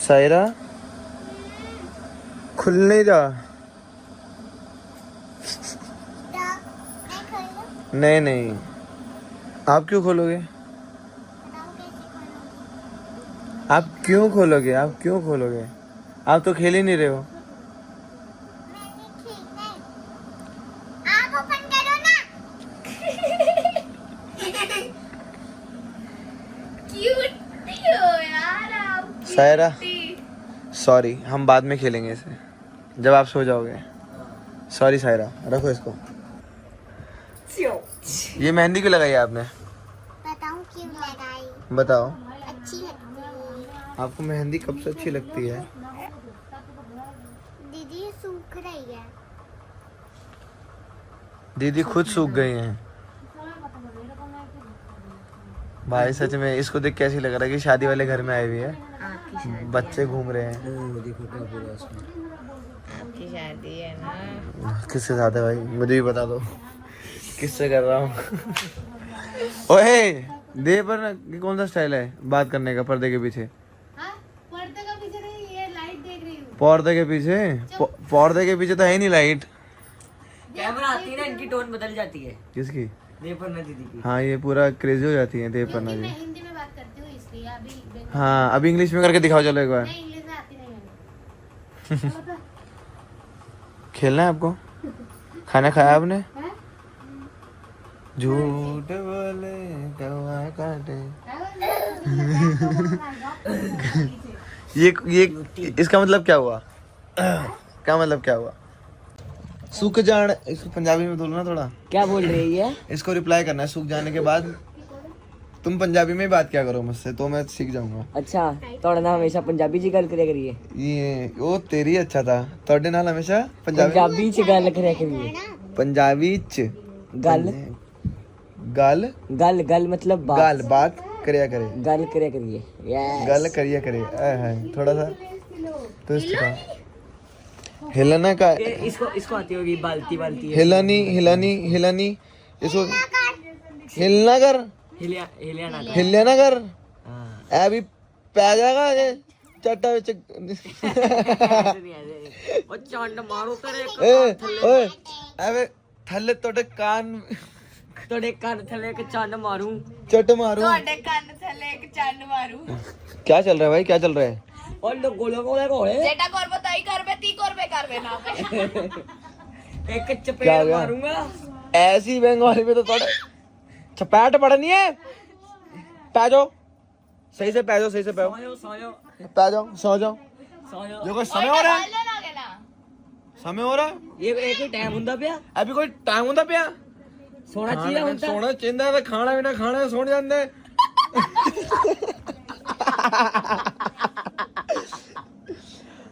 सायरा खुल नहीं रहा। नहीं नहीं, आप क्यों खोलोगे? आप क्यों खोलोगे? आप क्यों खोलोगे? आप तो खेल ही नहीं रहे हो। आप ओपन करो ना। क्यूटी हो यार आप। सायरा सॉरी, हम बाद में खेलेंगे इसे जब आप सो जाओगे। सॉरी सायरा, रखो इसको। ये मेहंदी क्यों लगाई आपने? बताऊं क्यों लगाई? बताओ। अच्छी लगती है। आपको मेहंदी कब से अच्छी लगती है? दीदी सूख रही है। दीदी खुद सूख गई हैं। भाई सच में इसको देख कैसी लग रहा है कि शादी वाले घर में आई हुई है। बच्चे घूम रहे हैं। आपकी शादी है ना? किससे साथ है भाई, मुझे भी बता दो किससे कर रहा हूँ। ओए दे पर ना, ये कौन सा स्टाइल है बात करने का पर्दे के पीछे? पर्दे का पीछे नहीं, ये लाइट देख रही हूँ। पर्दे के पीछे? पर्दे के पीछे तो है नहीं लाइट। कैमरा आती है ना, इनकी टोन बदल जाती है। किसकी? देवपर्णा दीदी की। हाँ ये पूरा क्रेजी हो जाती है देवपर्णा जी। मैं हिंदी में बात करती हूँ इसलिए अभी। हाँ अभी इंग्लिश में करके दिखाओ चलो एक बार। नहीं, इंग्लिश में आती नहीं है। खेलना है आपको? खाना खाया आपने? झूठ बोले कौवा काटे। ये इसका मतलब क्या हुआ? क्या मतलब क्या हुआ? सूख जान, इसको पंजाबी में बोलो ना थोड़ा। क्या बोल रही है? इसको रिप्लाई करना है सूख जाने के बाद। तुम पंजाबी में ही बात क्या करो मुझसे तो मैं सीख जाऊंगा। अच्छा तोड़े ना हमेशा पंजाबी च गल करिया करिए। ये वो तेरी अच्छा था, तोड़े नाल हमेशा पंजाबी च गल करिया करिए। पंजाबी च गल गल गल गल मतलब बात। गाल बात करिया करे। गल करिया करिए। यस। गल करिया करे। है थोड़ा सा तो इसका हिलना का। इसको इसको आती होगी बाल्टी बाल्टी। हिलानी हिलानी हिलानी, इसको हिलना कर। हिलिया हिलिया ना कर। हिलिया ना कर। हां ए भी पै जाएगा ये चट्टा विच। ओ चंड मारो तेरे ओए एवे थल्ले तोड़े कान तोड़े कान थले एक चंड मारूं। चट मारू। ਤੁਹਾਡੇ ਕੰਨ ਥੱਲੇ ਇੱਕ ਚੰਨ ਮਾਰੂ। क्या चल रहा है भाई, क्या चल रहा है? और लोग गोले गोले गोले যেটা করবো তাই করবে, ती করবে করবে না। एक क्या चपेट हो गया? मारूंगा। ऐसी बंगाली में तो थोड़े चपैट पड़नी है। पै जाओ सही से, पै जाओ सही से, पै सोयो सोयो पै जाओ, सो जाओ। सोयो। जो कोई समय हो रहा है, ਲੈ ਲਾਗੇ ਨਾ। समय हो रहा है। ये एक ही टाइम हुंदा पिया अभी कोई टाइम होता पिया? सोना चाहिए हुंदा। सोना चाहिए तो खाना बिना खाना सोने जाते।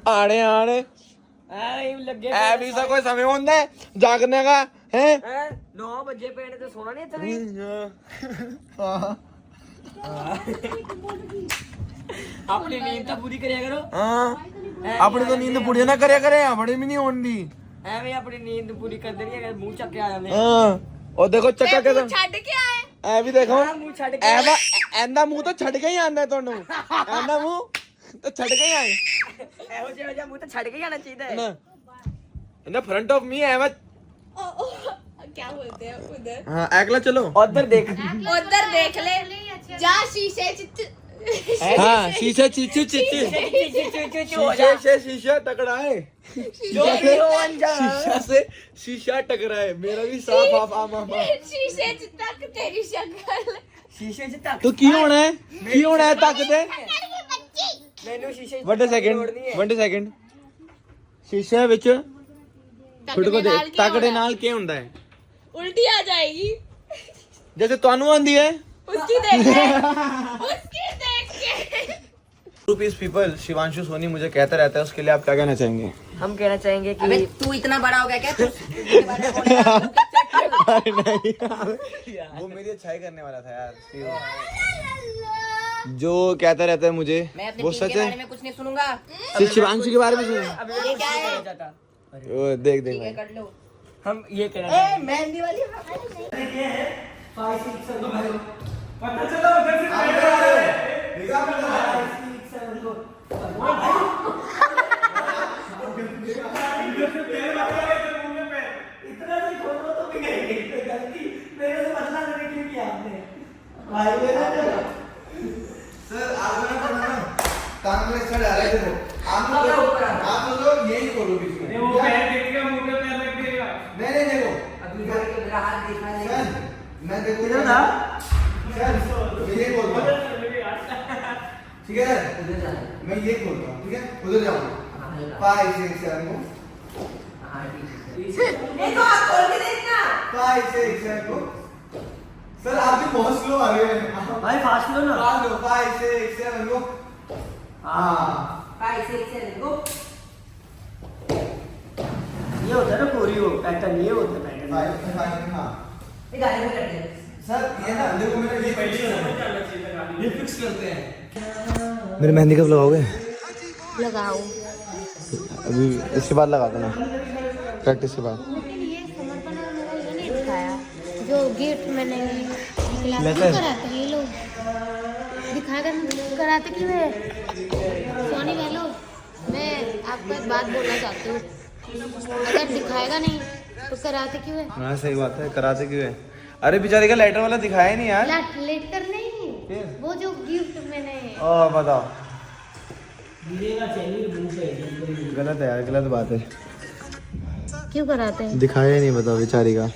आने आने ऐ लगे ऐ सा कोई समय होता है जागने का है? 9 बजे पेड़ ते सोना नहीं इतने। हाँ अपनी नींद तो पूरी करिया करो। हाँ अपनी तो नींद पूरी ना करे करे, अपनी भी नहीं होनी। ਐਵੇਂ अपनी नींद पूरी कर देनी है, मुंह चक के आ जाने। हाँ और देखो चक्का के ਛੱਡ ਕੇ ਆਏ। ऐ भी देखो मुंह छड़ के ऐदा ऐदा मुंह तो छड़ के ही आना है ਤੁਹਾਨੂੰ। ऐदा मुंह तो छड़ के ही आए ਇਹੋ ਜਿਹਾ ਮੂੰਹ ਤਾਂ ਛੱਡ ਕੇ ਆਣਾ ਚਾਹੀਦਾ ਹੈ ना। In the front of me ऐ क्या बोलते हैं उधर? हाँ अगला चलो। ਉਧਰ देख। उधर देख ले। जा शीशे चित। हाँ शीशे चीचू चीचू शीशे से शीशा टकराए। शीशा से शीशा टकराए, मेरा भी साफ आफ आम आम। शीशे च तक तेरी शक्ल। ਸ਼ੀਸ਼ੇ 'ਚ ਤੱਕ। तो की होना है, की होना है तक दे। ਮੈਨੂੰ ਸ਼ੀਸ਼ੇ 'ਚ वन सेकंड ਲੋੜ ਨਹੀਂ ਹੈ। वन सेकंड शीशे ਵਿੱਚ ਛੋਟੇ ਕੋ ਦੇ ਤਕੜੇ ਨਾਲ ਕੀ ਹੁੰਦਾ ਹੈ? उल्टी आ जाएगी। जैसे ਤੁਹਾਨੂੰ आंदी है उसकी देख के। उसकी देख के। Two piece people Shivanshu Soni मुझे कहता रहता है, उसके लिए आप क्या कहना चाहेंगे? हम कहना चाहेंगे कि अबे तू इतना बड़ा हो गया क्या? वो मेरी अच्छाई करने वाला था यार। जो कहता रहता है मुझे मैं अपने वो टीम सच के है। बारे में कुछ नहीं सुनूंगा। सिर्फ शिवांशु के बारे में सुन। ये क्या है? ओ, देख देख ठीक है भाई। कर लो। हम ये कहना चाहेंगे। मेहंदी वाली पता चला उधर से सर आप कान में इसका डाला है देखो आप लोग यही खोलो बीच में वो पैर देखेगा मुंह पे पैर रख देगा। नहीं देखो अभी मेरा हाथ देखा नहीं। सर मैं देखो इधर था सर मैं ये बोलता हूँ ठीक है उधर जाना। मैं ये बोलता हूँ ठीक है उधर जाओ 5 6 7 को हाँ ठीक है। ये तो हाथ खोल के देखना। 5 6 7 को सर आप भी बहुत स्लो आ रहे हैं भाई फास्ट लो ना। 5 6 7 को हाँ 5 6 7 गो। ये होता है ना कोरियो पैटर्न, ये होता है पैटर्न। 5 हाँ ये गाने में करते हैं। सर ये ना देखो मेरा ये ये फिक्स करते हैं। मेरी मेहंदी कब लगाओगे लगाओ। अभी इसके बाद लगा देना प्रैक्टिस के बाद लेकिन ये समर्पण और मेरा ये नहीं दिखाया जो गिफ्ट मैंने क्लास लेटर। में कराते हैं ये लोग दिखाकर कराते क्यों है? सोनी हेलो, मैं आपको एक बात बोलना चाहती हूँ, अगर दिखाएगा नहीं तो कराते क्यों है? हाँ सही बात है कराते क्यों है अरे बेचारे का लेटर वाला दिखाया नहीं यार लेटर नहीं, वो जो गिफ्ट मैंने बताओ गिरेगा चाहिए मुंह पे। गलत है यार गलत बात है क्यों कराते हैं? दिखाया ही नहीं बताओ बेचारी का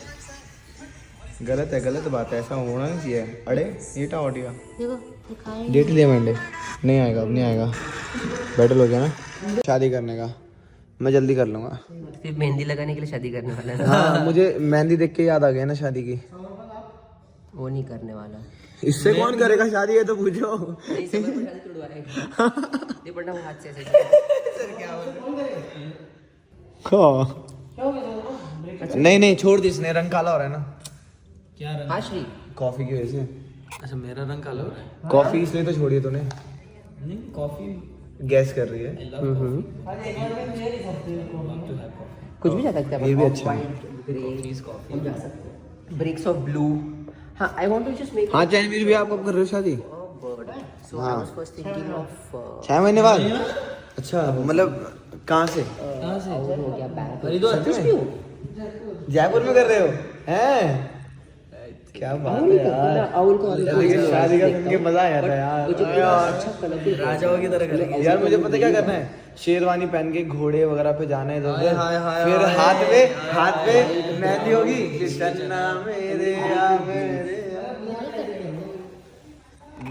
गलत है गलत बात है ऐसा होना नहीं चाहिए अरे ये टावटिया देखो दिखाएंगे। डेट लिया मंडे नहीं आएगा अब नहीं आएगा बैटल हो गया ना शादी करने का मैं जल्दी कर लूँगा फिर मेहंदी लगाने के लिए शादी करने वाला है। हाँ मुझे मेहंदी देख के याद आ गया ना शादी की वो नहीं करने वाला। इससे कौन करेगा शादी है तो पूछो नहीं सब को शादी तुड़वाएगा। ये पढ़ना वो हाथ से ऐसे। नहीं नहीं छोड़ दी इसने रंग काला हो रहा है ना क्या रंग? हाँ श्री। कॉफी की वजह से अच्छा मेरा रंग काला हो रहा है। कॉफी इसलिए तो छोड़ी है तूने नहीं कॉफी गैस कर रही है कुछ भी जा सकता है। ये भी अच्छा है। Breaks of blue. हाँ I want to just make हाँ चैनवीर भी आप कब कर रहे हो शादी बर्ड। सो हाँ। I was first thinking of 6 महीने बाद अच्छा मतलब कहाँ से कहाँ से? हो गया बैंक। हरिद्वार कुछ भी हो। जयपुर में कर रहे हो हैं क्या बात है यार लेकिन शादी का सुन के मजा आ जाता है यार अच्छा कलरफुल राजाओं की तरह करेंगे। यार मुझे पता क्या करना है शेरवानी पहन के घोड़े वगैरह पे जाना है इधर उधर। हाय, हाय, फिर हाय, हाथ पे मेहंदी होगी कृष्णा मेरे या मेरे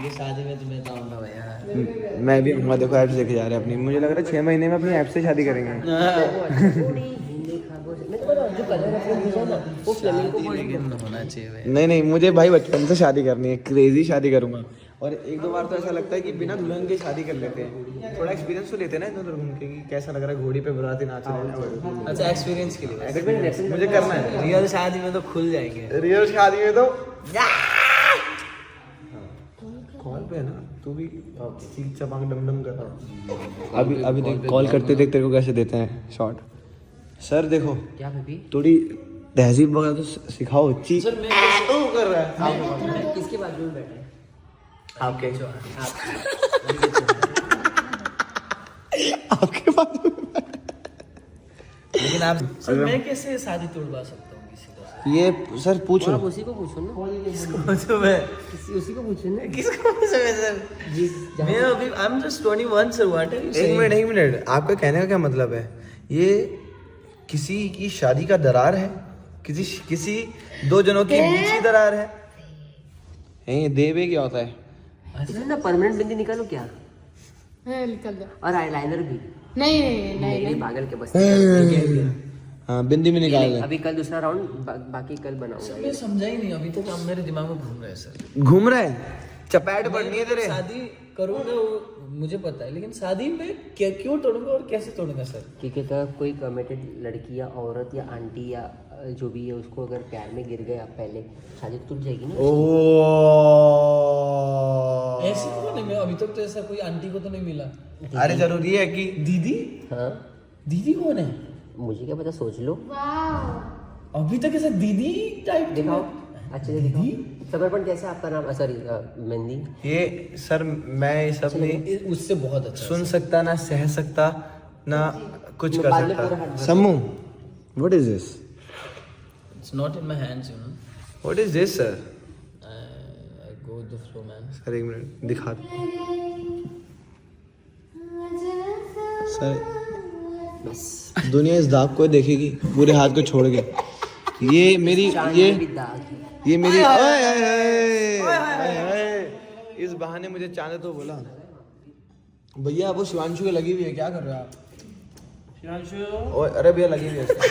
ये शादी में तुम्हें तो आऊंगा यार। मैं भी आऊंगा देखो ऐप्स देखे जा रहे हैं अपनी मुझे लग रहा है 6 महीने में अपनी ऐप से शादी करेंगे जो कलर है ना वो फ्लेमिंगो लेकिन होना चाहिए भाई। नहीं नहीं मुझे भाई बचपन से शादी करनी है क्रेजी शादी करूंगा और एक दो बार तो ऐसा लगता है कि बिना दुल्हन के शादी कर लेते हैं थोड़ा एक्सपीरियंस तो लेते हैं ना इधर उधर घूम के कि कैसा लग रहा है घोड़ी पे बुलाती नाच रहे हैं अच्छा एक्सपीरियंस के लिए मुझे करना है रियल शादी में तो खुल जाएंगे। रियल शादी में तो कॉल पे है ना तू भी सीख चपांग डम डम कर अभी अभी देख कॉल करते देख तेरे को कैसे देते हैं शॉट सर देखो क्या बेबी थोड़ी तहजीब वगैरह तो सिखाओ ची सर मैं कर रहा है किसके बाजू में बैठे हैं? आपके आपके पास लेकिन आप सर मैं कैसे शादी तोड़वा सकता हूँ किसी का? ये सर पूछ आप लो उसी को पूछो ना। तो मैं उसी को पूछो ना। किसको पूछूं मैं सर? मैं अभी I am just 21 sir what are you एक मिनट आपका कहने का क्या मतलब है ये किसी की शादी का दरार है किसी दो जनों के बीच की दरार है ये देवे क्या होता है इसमें ना परमानेंट बिंदी निकालो क्या? निकल गया। और आईलाइनर भी। नहीं नहीं पागल के बस। हाँ बिंदी में निकाल दे अभी कल दूसरा राउंड बाकी कल बनाऊंगा। मैं समझा ही नहीं अभी तक आप मेरे दिमाग में घूम रहे हैं सर। घूम रहा है चपैट पड़नी है तेरे शादी करूंगा वो मुझे पता है लेकिन शादी में क्या क्यों तोड़ूंगा और कैसे तोड़ूंगा सर? क्योंकि अगर कोई कमिटेड लड़की या औरत या आंटी या जो भी है उसको अगर प्यार में गिर गए आप पहले शादी तो टूट जाएगी ना। ऐसे क्यों नहीं मैं अभी तक तो ऐसा कोई आंटी को तो नहीं मिला। अरे जरूरी है कि दीदी हाँ दीदी कौन है? मुझे क्या पता सोच लो। अभी तक ऐसा दीदी टाइप दिखाओ अच्छे से दिखाओ। समर्पण कैसा है आपका नाम? सॉरी मेहंदी। ये सर मैं ये सब नहीं उससे बहुत अच्छा सुन सकता, ना सह सकता, ना कुछ कर बाद में पूरा सकता। हाथ सम्मू, what is this? It's not in my hands you know what is this sir? I go with the flow man sir एक मिनट दिखा दो सर। बस दुनिया इस दाग को देखेगी पूरे हाथ को छोड़ के। ये मेरी चांद ये में भी दाग है। ये मेरी ओए, इस बहाने मुझे चांद तो बोला। भैया वो शिवांशु के लगी हुई है, क्या कर रहे हो आप? शिवांशु ओए अरे भैया लगी हुई है इसको।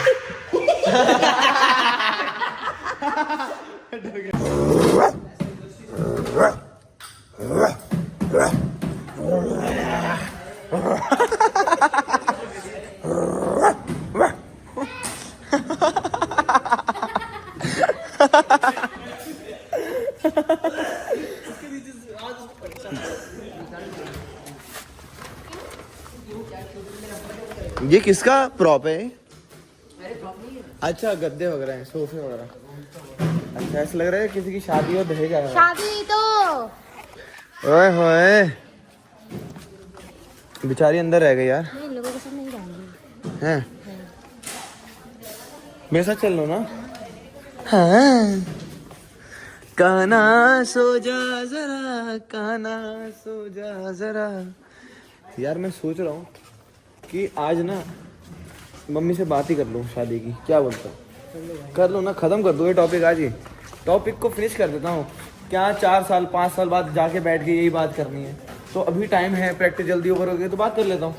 ये किसका प्रॉप है? अच्छा गद्दे वगैरह हैं, सोफे वगैरह। अच्छा ऐसा लग रहा है किसी की शादी और दहेज आया है। शादी तो ओए होए, बेचारी अंदर रह गई यार। नहीं, लोगों के साथ नहीं जाऊंगी। हैं मेरे साथ चल लो ना। हाँ काना सो जा जरा, काना सो जा जरा। यार मैं सोच रहा हूँ कि आज ना मम्मी से बात ही कर लूँ शादी की, क्या बोलता? कर लो ना, खत्म कर दो ये टॉपिक आज ही। टॉपिक को फिनिश कर देता हूँ। क्या 4 साल 5 साल बाद जाके बैठ के यही बात करनी है? तो अभी टाइम है, प्रैक्टिस जल्दी ओवर हो गई तो बात कर लेता हूँ।